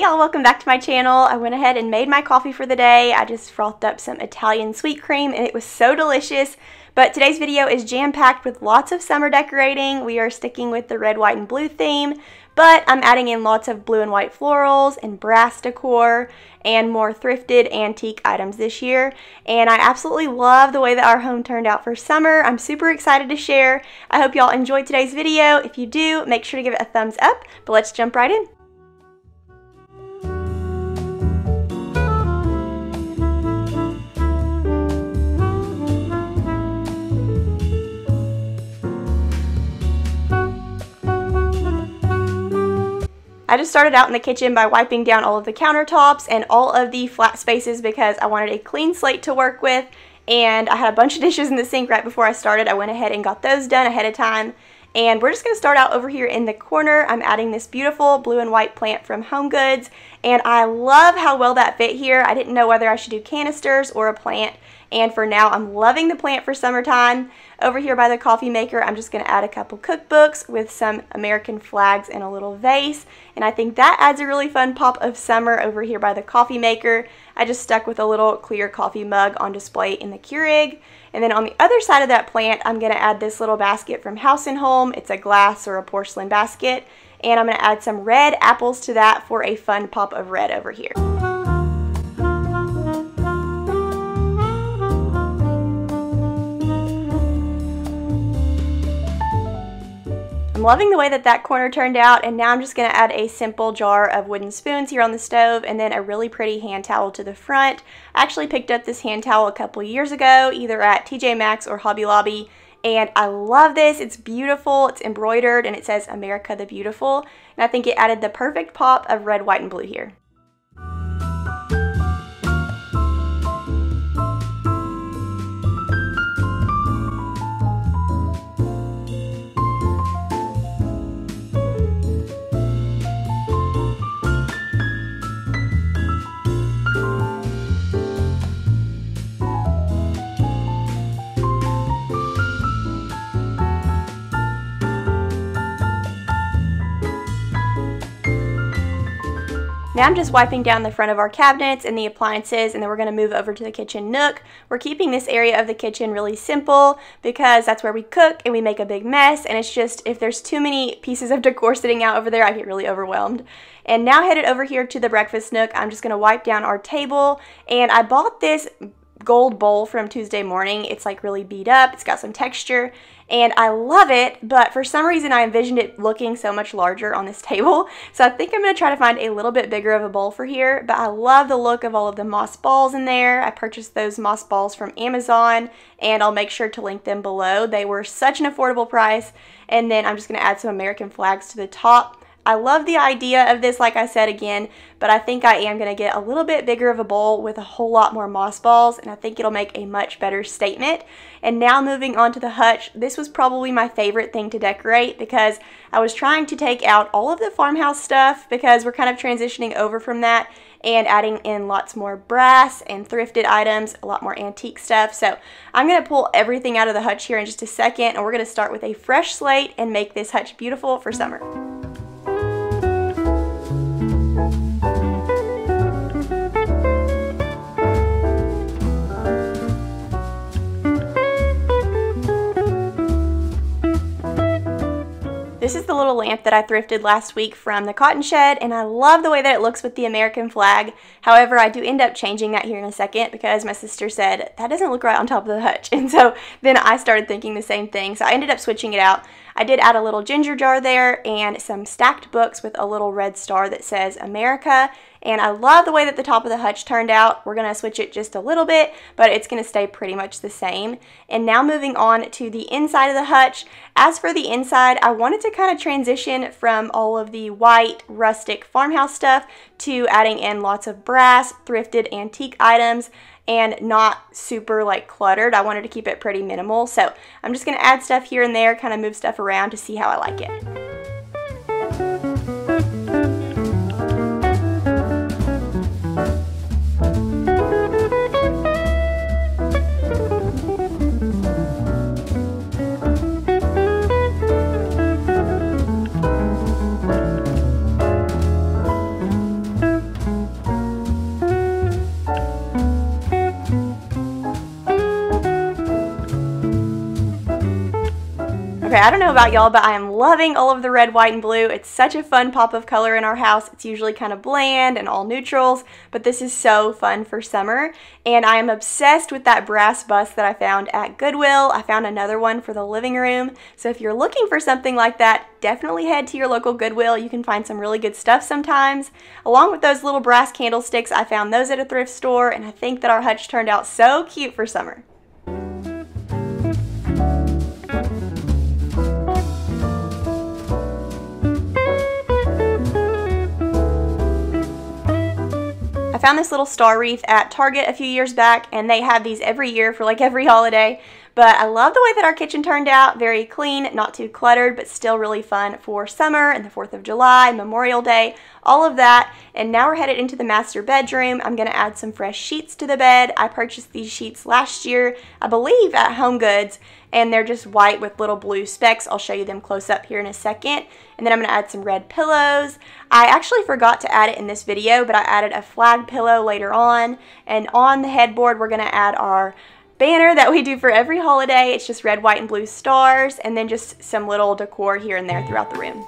y'all, welcome back to my channel. I went ahead and made my coffee for the day. I just frothed up some Italian sweet cream and it was so delicious. But today's video is jam-packed with lots of summer decorating. We are sticking with the red, white, and blue theme, but I'm adding in lots of blue and white florals and brass decor and more thrifted antique items this year. And I absolutely love the way that our home turned out for summer. I'm super excited to share. I hope y'all enjoyed today's video. If you do, make sure to give it a thumbs up, but let's jump right in. I just started out in the kitchen by wiping down all of the countertops and all of the flat spaces because I wanted a clean slate to work with, and I had a bunch of dishes in the sink right before I started. I went ahead and got those done ahead of time, and we're just going to start out over here in the corner. I'm adding this beautiful blue and white plant from Home Goods, and I love how well that fit here. I didn't know whether I should do canisters or a plant, and for now I'm loving the plant for summertime. Over here by the coffee maker, I'm just going to add a couple cookbooks with some American flags and a little vase, and I think that adds a really fun pop of summer over here by the coffee maker. I just stuck with a little clear coffee mug on display in the Keurig. And then on the other side of that plant, I'm going to add this little basket from House & Home. It's a glass or a porcelain basket, and I'm going to add some red apples to that for a fun pop of red over here. I'm loving the way that that corner turned out, and now I'm just going to add a simple jar of wooden spoons here on the stove and then a really pretty hand towel to the front. I actually picked up this hand towel a couple years ago, either at TJ Maxx or Hobby Lobby, and I love this. It's beautiful, it's embroidered, and it says America the Beautiful, and I think it added the perfect pop of red, white, and blue here. Now I'm just wiping down the front of our cabinets and the appliances, and then we're going to move over to the kitchen nook. We're keeping this area of the kitchen really simple because that's where we cook and we make a big mess, and it's just, if there's too many pieces of decor sitting out over there, I get really overwhelmed. And now headed over here to the breakfast nook, I'm just going to wipe down our table, and I bought this gold bowl from Tuesday Morning. It's like really beat up, it's got some texture, and I love it, but for some reason I envisioned it looking so much larger on this table, so I think I'm going to try to find a little bit bigger of a bowl for here. But I love the look of all of the moss balls in there. I purchased those moss balls from Amazon, and I'll make sure to link them below. They were such an affordable price. And then I'm just going to add some American flags to the top. I love the idea of this, like I said again, but I think I am going to get a little bit bigger of a bowl with a whole lot more moss balls, and I think it'll make a much better statement. And now moving on to the hutch, this was probably my favorite thing to decorate because I was trying to take out all of the farmhouse stuff because we're kind of transitioning over from that and adding in lots more brass and thrifted items, a lot more antique stuff. So I'm going to pull everything out of the hutch here in just a second, and we're going to start with a fresh slate and make this hutch beautiful for summer. This is the little lamp that I thrifted last week from the Cotton Shed, and I love the way that it looks with the American flag. However, I do end up changing that here in a second because my sister said, that doesn't look right on top of the hutch. And so then I started thinking the same thing, so I ended up switching it out. I did add a little ginger jar there and some stacked books with a little red star that says America. And I love the way that the top of the hutch turned out. We're going to switch it just a little bit, but it's going to stay pretty much the same. And now moving on to the inside of the hutch. As for the inside, I wanted to kind of transition from all of the white, rustic farmhouse stuff to adding in lots of brass, thrifted antique items, and not super like cluttered. I wanted to keep it pretty minimal. So I'm just going to add stuff here and there, kind of move stuff around to see how I like it. Okay, I don't know about y'all, but I am loving all of the red, white, and blue. It's such a fun pop of color in our house. It's usually kind of bland and all neutrals, but this is so fun for summer. And I am obsessed with that brass bust that I found at Goodwill. I found another one for the living room. So if you're looking for something like that, definitely head to your local Goodwill. You can find some really good stuff sometimes. Along with those little brass candlesticks, I found those at a thrift store, and I think that our hutch turned out so cute for summer. I found this little star wreath at Target a few years back, and they have these every year for like every holiday. But I love the way that our kitchen turned out. Very clean, not too cluttered, but still really fun for summer and the 4th of July, Memorial Day, all of that. And now we're headed into the master bedroom. I'm going to add some fresh sheets to the bed. I purchased these sheets last year, I believe at Home Goods, and they're just white with little blue specks. I'll show you them close up here in a second. And then I'm going to add some red pillows. I actually forgot to add it in this video, but I added a flag pillow later on. And on the headboard, we're going to add our banner that we do for every holiday. It's just red, white, and blue stars, and then just some little decor here and there throughout the room.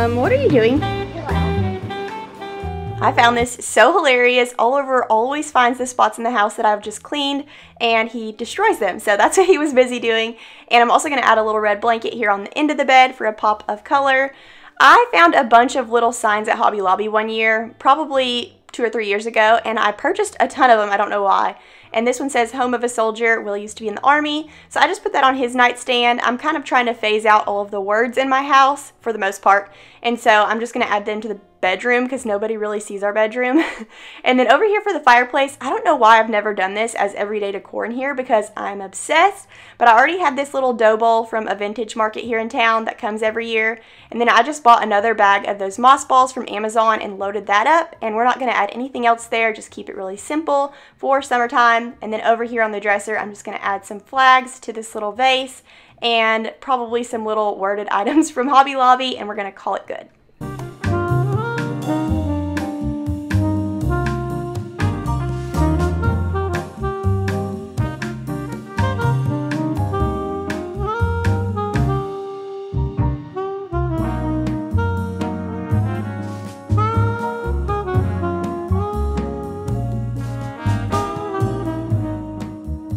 What are you doing? I found this so hilarious. Oliver always finds the spots in the house that I've just cleaned and he destroys them. So that's what he was busy doing. And I'm also going to add a little red blanket here on the end of the bed for a pop of color. I found a bunch of little signs at Hobby Lobby one year, probably 2 or 3 years ago, and I purchased a ton of them. I don't know why. And this one says, "Home of a Soldier, Will used to be in the Army." So I just put that on his nightstand. I'm kind of trying to phase out all of the words in my house for the most part. And so I'm just going to add them to the bedroom because nobody really sees our bedroom. And then over here for the fireplace, I don't know why I've never done this as everyday decor in here because I'm obsessed. But I already had this little dough bowl from a vintage market here in town that comes every year. And then I just bought another bag of those moss balls from Amazon and loaded that up. And we're not going to add anything else there, just keep it really simple for summertime. And then over here on the dresser, I'm just going to add some flags to this little vase and probably some little worded items from Hobby Lobby, and we're going to call it good.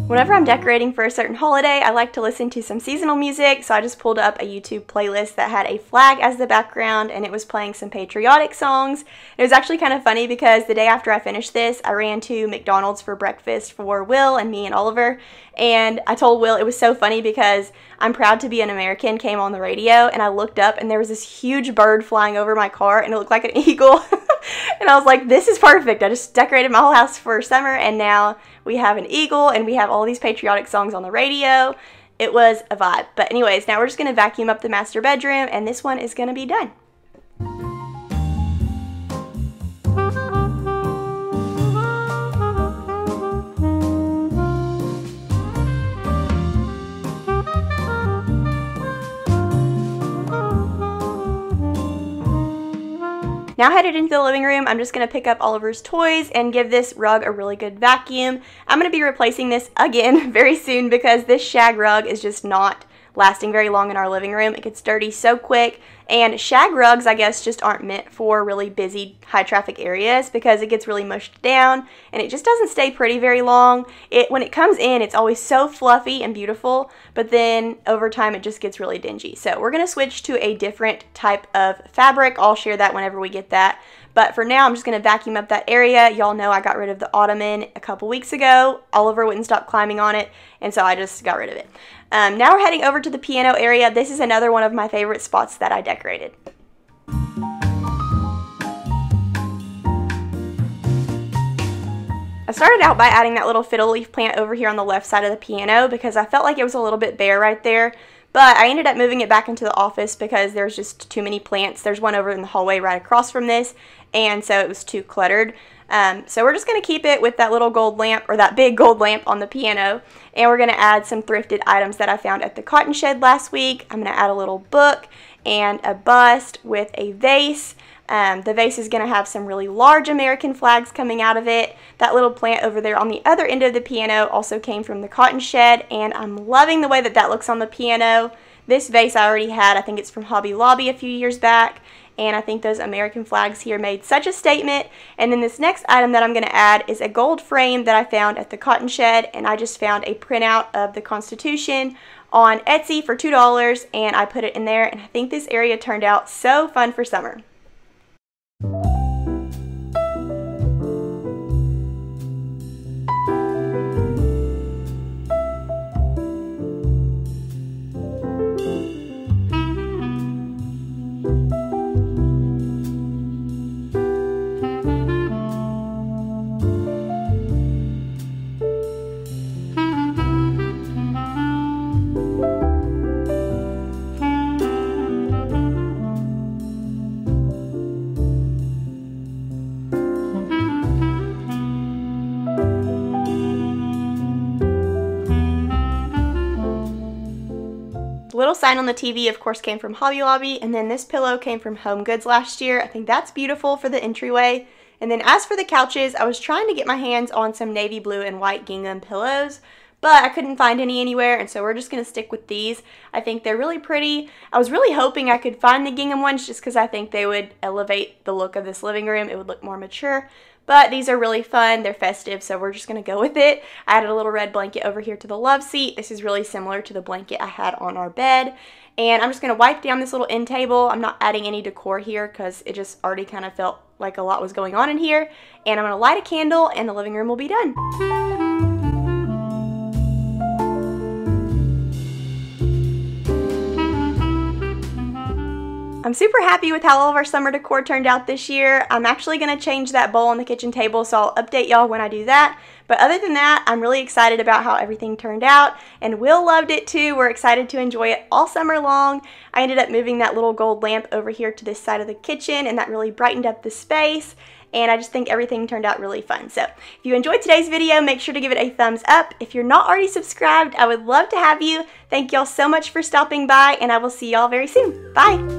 When Whenever I'm decorating for a certain holiday, I like to listen to some seasonal music, so I just pulled up a YouTube playlist that had a flag as the background, and it was playing some patriotic songs. It was actually kind of funny because the day after I finished this, I ran to McDonald's for breakfast for Will and me and Oliver, and I told Will it was so funny because I'm Proud to Be an American came on the radio, and I looked up and there was this huge bird flying over my car, and it looked like an eagle. And I was like, this is perfect. I just decorated my whole house for summer, and now we have an eagle, and we have all these patriotic songs on the radio. It was a vibe. But anyways, now we're just going to vacuum up the master bedroom, and this one is going to be done. Now headed into the living room, I'm just going to pick up Oliver's toys and give this rug a really good vacuum. I'm going to be replacing this again very soon because this shag rug is just not lasting very long in our living room. It gets dirty so quick, and shag rugs, I guess, just aren't meant for really busy, high traffic areas because it gets really mushed down and it just doesn't stay pretty very long. When it comes in, it's always so fluffy and beautiful, but then over time it just gets really dingy. So we're going to switch to a different type of fabric. I'll share that whenever we get that. But for now, I'm just going to vacuum up that area. Y'all know I got rid of the ottoman a couple weeks ago. Oliver wouldn't stop climbing on it, and so I just got rid of it. Now we're heading over to the piano area. This is another one of my favorite spots that I decorated. I started out by adding that little fiddle leaf plant over here on the left side of the piano because I felt like it was a little bit bare right there. But I ended up moving it back into the office because there's just too many plants. There's one over in the hallway right across from this, and so it was too cluttered. So we're just going to keep it with that little gold lamp, or that big gold lamp on the piano, and we're going to add some thrifted items that I found at the cotton shed last week. I'm going to add a little book and a bust with a vase. The vase is going to have some really large American flags coming out of it. That little plant over there on the other end of the piano also came from the cotton shed, and I'm loving the way that that looks on the piano. This vase I already had. I think it's from Hobby Lobby a few years back, and I think those American flags here made such a statement. And then this next item that I'm going to add is a gold frame that I found at the cotton shed, and I just found a printout of the Constitution on Etsy for $2, and I put it in there, and I think this area turned out so fun for summer. The little sign on the TV, of course, came from Hobby Lobby, and then this pillow came from Home Goods last year. I think that's beautiful for the entryway. And then as for the couches, I was trying to get my hands on some navy blue and white gingham pillows, but I couldn't find any anywhere, and so we're just going to stick with these. I think they're really pretty. I was really hoping I could find the gingham ones just because I think they would elevate the look of this living room. It would look more mature. But these are really fun. They're festive, so we're just going to go with it. I added a little red blanket over here to the love seat. This is really similar to the blanket I had on our bed. And I'm just going to wipe down this little end table. I'm not adding any decor here because it just already kind of felt like a lot was going on in here. And I'm going to light a candle, and the living room will be done. I'm super happy with how all of our summer decor turned out this year. I'm actually going to change that bowl on the kitchen table, so I'll update y'all when I do that. But other than that, I'm really excited about how everything turned out, and Will loved it too. We're excited to enjoy it all summer long. I ended up moving that little gold lamp over here to this side of the kitchen, and that really brightened up the space. And I just think everything turned out really fun. So if you enjoyed today's video, make sure to give it a thumbs up. If you're not already subscribed, I would love to have you. Thank y'all so much for stopping by, and I will see y'all very soon. Bye!